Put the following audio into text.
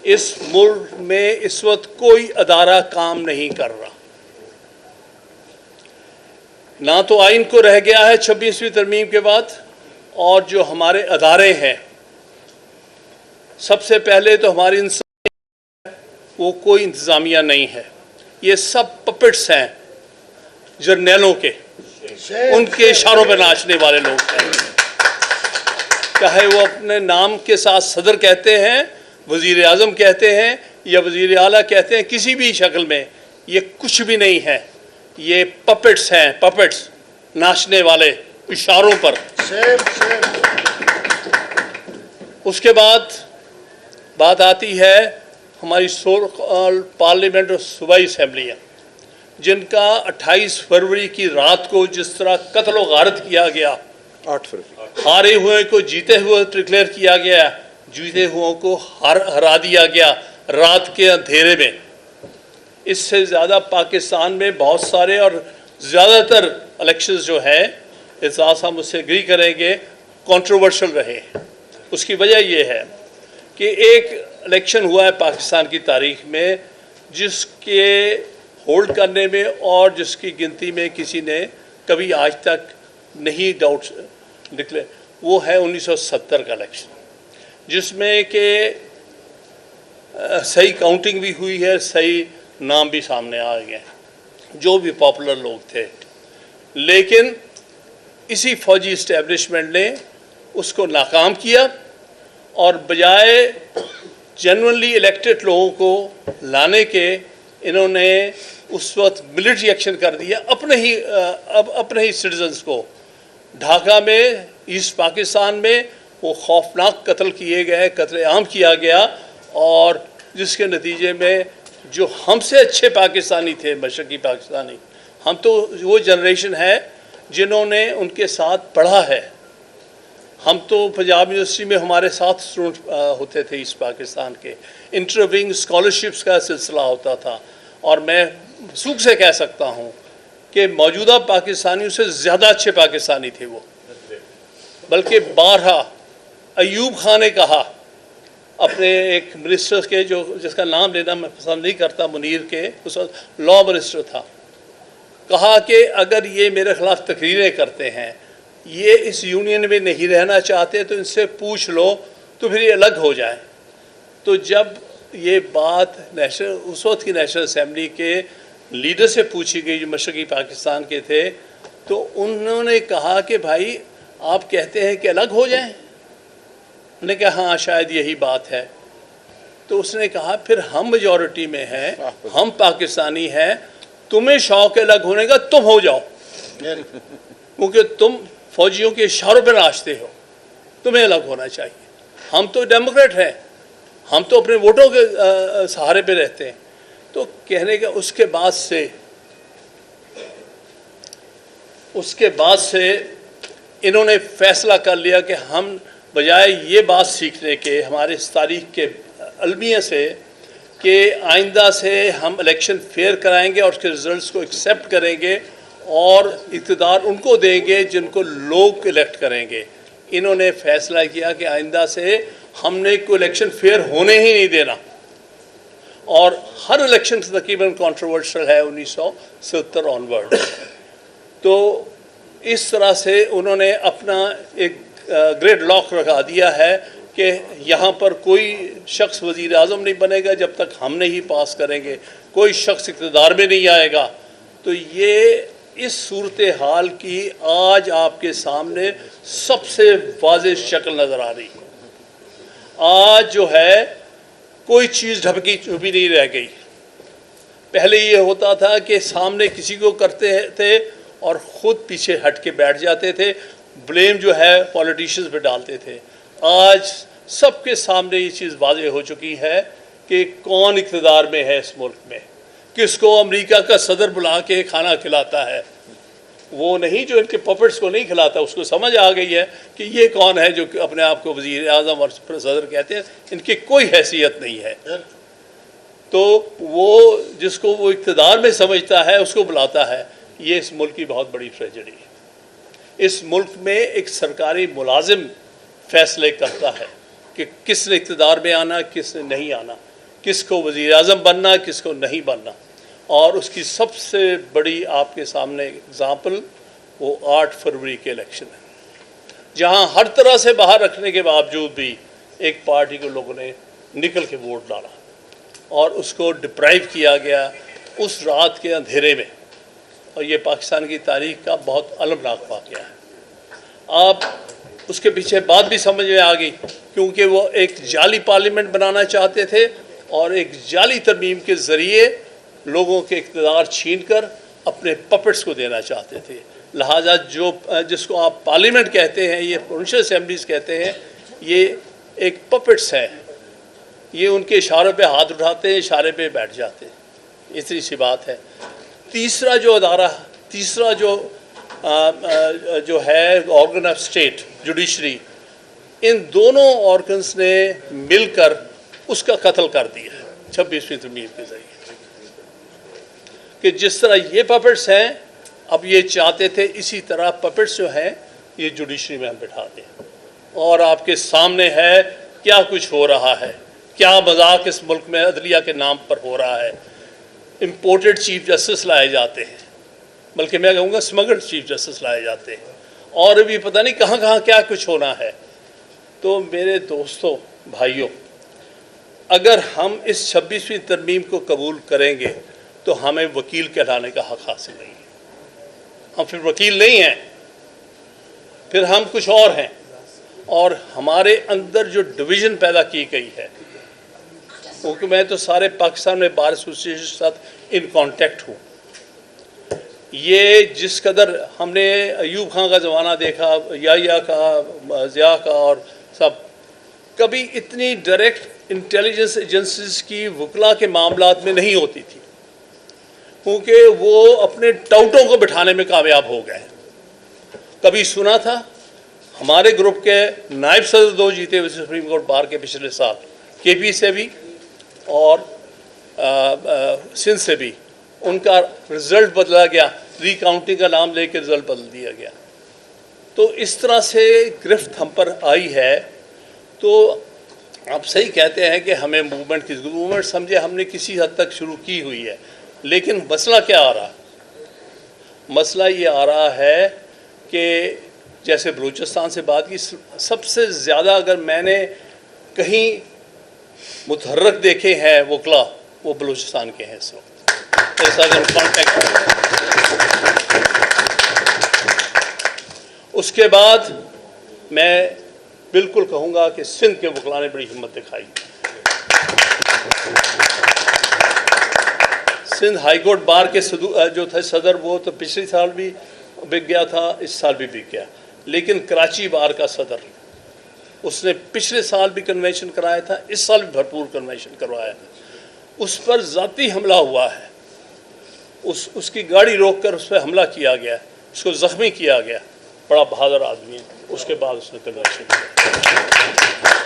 اس ملک میں اس وقت کوئی ادارہ کام نہیں کر رہا، نہ تو آئین کو رہ گیا ہے 26ویں ترمیم کے بعد، اور جو ہمارے ادارے ہیں، سب سے پہلے تو ہماری وہ کوئی انتظامیہ نہیں ہے، یہ سب پپٹس ہیں جرنیلوں کے، ان کے اشاروں پہ ناچنے والے لوگ ہیں، چاہے وہ اپنے نام کے ساتھ صدر کہتے ہیں، وزیر اعظم کہتے ہیں یا وزیر اعلیٰ کہتے ہیں، کسی بھی شکل میں یہ کچھ بھی نہیں ہے، یہ پپٹس ہیں، پپٹس ناچنے والے اشاروں پر۔ اس کے بعد بات آتی ہے ہماری پارلیمنٹ اور صوبائی اسمبلیاں، جن کا 28 فروری کی رات کو جس طرح قتل و غارت کیا گیا، 8 فروری ہارے ہوئے کو جیتے ہوئے ڈکلیئر کیا گیا، جیتے ہوئے کو ہرا دیا گیا رات کے اندھیرے میں۔ اس سے زیادہ پاکستان میں بہت سارے اور زیادہ تر الیکشنز جو ہیں، اعزاز صاحب مجھ سے اگری کریں گے، کنٹروورشل رہے۔ اس کی وجہ یہ ہے کہ ایک الیکشن ہوا ہے پاکستان کی تاریخ میں جس کے ہولڈ کرنے میں اور جس کی گنتی میں کسی نے کبھی آج تک نہیں ڈاؤٹ نکلے، وہ ہے 1970 کا الیکشن، جس میں کہ صحیح کاؤنٹنگ بھی ہوئی ہے، صحیح نام بھی سامنے آ گئے جو بھی پاپولر لوگ تھے، لیکن اسی فوجی اسٹیبلشمنٹ نے اس کو ناکام کیا اور بجائے جنرلی الیکٹڈ لوگوں کو لانے کے انہوں نے اس وقت ملٹری ایکشن کر دیا اپنے ہی سٹیزنز کو۔ ڈھاکہ میں، ایسٹ پاکستان میں وہ خوفناک قتل کیے گئے، قتل عام کیا گیا، اور جس کے نتیجے میں جو ہم سے اچھے پاکستانی تھے، مشرقی پاکستانی، ہم تو وہ جنریشن ہے جنہوں نے ان کے ساتھ پڑھا ہے، ہم تو پنجاب یونیورسٹی میں ہمارے ساتھ اسٹوڈنٹ ہوتے تھے ایسٹ پاکستان کے، انٹر ونگ اسکالرشپس کا سلسلہ ہوتا تھا، اور میں سوکھ سے کہہ سکتا ہوں کہ موجودہ پاکستانیوں سے زیادہ اچھے پاکستانی تھے وہ۔ بلکہ بارہا ایوب خان نے کہا اپنے ایک منسٹر کے، جس کا نام لینا میں پسند نہیں کرتا، منیر کے، اس وقت لا منسٹر تھا، کہا کہ اگر یہ میرے خلاف تقریریں کرتے ہیں، یہ اس یونین میں نہیں رہنا چاہتے، تو ان سے پوچھ لو تو پھر یہ الگ ہو جائیں۔ تو جب یہ بات اس وقت کی نیشنل اسمبلی کے لیڈر سے پوچھی گئی جو مشرقی پاکستان کے تھے، تو انہوں نے کہا کہ بھائی آپ کہتے ہیں کہ الگ ہو جائیں؟ انہوں نے کہا ہاں شاید یہی بات ہے۔ تو اس نے کہا پھر ہم میجورٹی میں ہیں، ہم پاکستانی ہیں، تمہیں شوق الگ ہونے کا، تم ہو جاؤ، کیونکہ تم فوجیوں کے اشاروں پہ ناچتے ہو، تمہیں الگ ہونا چاہیے۔ ہم تو ڈیموکریٹ ہیں، ہم تو اپنے ووٹوں کے سہارے پہ رہتے ہیں۔ تو کہنے کا اس کے بعد سے انہوں نے فیصلہ کر لیا کہ ہم بجائے یہ بات سیکھنے کے ہمارے اس تاریخ کے المیہ سے کہ آئندہ سے ہم الیکشن فیئر کرائیں گے اور اس کے رزلٹس کو ایکسیپٹ کریں گے اور اقتدار ان کو دیں گے جن کو لوگ الیکٹ کریں گے، انہوں نے فیصلہ کیا کہ آئندہ سے ہم نے کوئی الیکشن فیئر ہونے ہی نہیں دینا، اور ہر الیکشن تقریباً کنٹروورشل ہے 1970 آنورڈ۔ تو اس طرح سے انہوں نے اپنا ایک گریڈ لاک لگا دیا ہے کہ یہاں پر کوئی شخص وزیر اعظم نہیں بنے گا جب تک ہم نہیں پاس کریں گے، کوئی شخص اقتدار میں نہیں آئے گا۔ تو یہ اس صورتحال کی آج آپ کے سامنے سب سے واضح شکل نظر آ رہی ہے۔ آج جو ہے کوئی چیز ڈھکی چھپی نہیں رہ گئی۔ پہلے یہ ہوتا تھا کہ سامنے کسی کو کرتے تھے اور خود پیچھے ہٹ کے بیٹھ جاتے تھے، بلیم جو ہے پولیٹیشنز پہ ڈالتے تھے۔ آج سب کے سامنے یہ چیز واضح ہو چکی ہے کہ کون اقتدار میں ہے اس ملک میں، کس کو امریکہ کا صدر بلا کے کھانا کھلاتا ہے، وہ نہیں جو ان کے پپٹس کو نہیں کھلاتا، اس کو سمجھ آ گئی ہے کہ یہ کون ہے جو اپنے آپ کو وزیر اعظم اور صدر کہتے ہیں، ان کی کوئی حیثیت نہیں ہے۔ تو وہ جس کو وہ اقتدار میں سمجھتا ہے اس کو بلاتا ہے۔ یہ اس ملک کی بہت بڑی ٹریجڈی ہے۔ اس ملک میں ایک سرکاری ملازم فیصلے کرتا ہے کہ کس نے اقتدار میں آنا، کس نے نہیں آنا۔ کس کو وزیر اعظم بننا کس کو نہیں بننا. اور اس کی سب سے بڑی آپ کے سامنے اگزامپل وہ 8 فروری کے الیکشن ہے، جہاں ہر طرح سے باہر رکھنے کے باوجود بھی ایک پارٹی کو لوگوں نے نکل کے ووٹ ڈالا اور اس کو ڈپرائیو کیا گیا اس رات کے اندھیرے میں. اور یہ پاکستان کی تاریخ کا بہت المناک واقعہ ہے. آپ اس کے پیچھے بات بھی سمجھ میں آ گئی، کیونکہ وہ ایک جعلی پارلیمنٹ بنانا چاہتے تھے اور ایک جعلی ترمیم کے ذریعے لوگوں کے اقتدار چھین کر اپنے پپٹس کو دینا چاہتے تھے. لہٰذا جس کو آپ پارلیمنٹ کہتے ہیں، یہ پروونشل اسمبلیز کہتے ہیں، یہ ایک پپٹس ہیں. یہ ان کے اشاروں پہ ہاتھ اٹھاتے ہیں، اشارے پہ بیٹھ جاتے ہیں. اتنی سی بات ہے. تیسرا جو ہے آرگن آف اسٹیٹ جوڈیشری، ان دونوں آرگنس نے مل کر اس کا قتل کر دیا 26ویں ترمیم کے ذریعے. کہ جس طرح یہ پپٹس ہیں، اب یہ چاہتے تھے اسی طرح پپٹس جو ہیں یہ جوڈیشری میں ہم بٹھا دیں. اور آپ کے سامنے ہے کیا کچھ ہو رہا ہے، کیا مذاق اس ملک میں عدلیہ کے نام پر ہو رہا ہے. امپورٹڈ چیف جسٹس لائے جاتے ہیں، بلکہ میں کہوں گا اسمگلڈ چیف جسٹس لائے جاتے ہیں، اور بھی پتہ نہیں کہاں کہاں کیا کچھ ہونا ہے. تو میرے دوستوں بھائیوں، اگر ہم اس 26ویں ترمیم کو قبول کریں گے تو ہمیں وکیل کہلانے کا حق حاصل نہیں ہے. ہم پھر وکیل نہیں ہیں، پھر ہم کچھ اور ہیں. اور ہمارے اندر جو ڈویژن پیدا کی گئی ہے، کیونکہ میں تو سارے پاکستان میں بار ایسوسیشن کے ساتھ ان کانٹیکٹ ہوں. یہ جس قدر ہم نے ایوب خان کا زمانہ دیکھا، یحییٰ کا، ضیاء کا، اور سب، کبھی اتنی ڈائریکٹ انٹیلیجنس ایجنسیز کی وکلا کے معاملات میں نہیں ہوتی تھی، کیونکہ وہ اپنے ٹاؤٹوں کو بٹھانے میں کامیاب ہو گئے. کبھی سنا تھا ہمارے گروپ کے نائب صدر 2 جیتے ہوئے سپریم کورٹ بار کے پچھلے سال، کے پی سے بھی اور سندھ سے بھی، ان کا رزلٹ بدلا گیا، ری کاؤنٹنگ کا نام لے کے رزلٹ بدل دیا گیا. تو اس طرح سے گرفت ہم پر آئی ہے. تو آپ صحیح کہتے ہیں کہ ہمیں موومنٹ سمجھے ہم نے کسی حد تک شروع کی ہوئی ہے، لیکن مسئلہ کیا آ رہا؟ مسئلہ یہ آ رہا ہے کہ جیسے بلوچستان سے بات کی، سب سے زیادہ اگر میں نے کہیں متحرک دیکھے ہیں وکلا، وہ بلوچستان کے ہیں اس وقت. ایسا اگر کانٹیکٹ. اس کے بعد میں بالکل کہوں گا کہ سندھ کے وکلا نے بڑی ہمت دکھائی. سندھ ہائی کورٹ بار کے جو تھے صدر، وہ تو پچھلے سال بھی بک گیا تھا، اس سال بھی بک گیا. لیکن کراچی بار کا صدر، اس نے پچھلے سال بھی کنونشن کرایا تھا، اس سال بھی بھرپور کنونشن کروایا تھا. اس پر ذاتی حملہ ہوا ہے، اس کی گاڑی روک کر اس پہ حملہ کیا گیا، اس کو زخمی کیا گیا. بڑا بہادر آدمی ہے. اس کے بعد اس نے کنونشن کیا.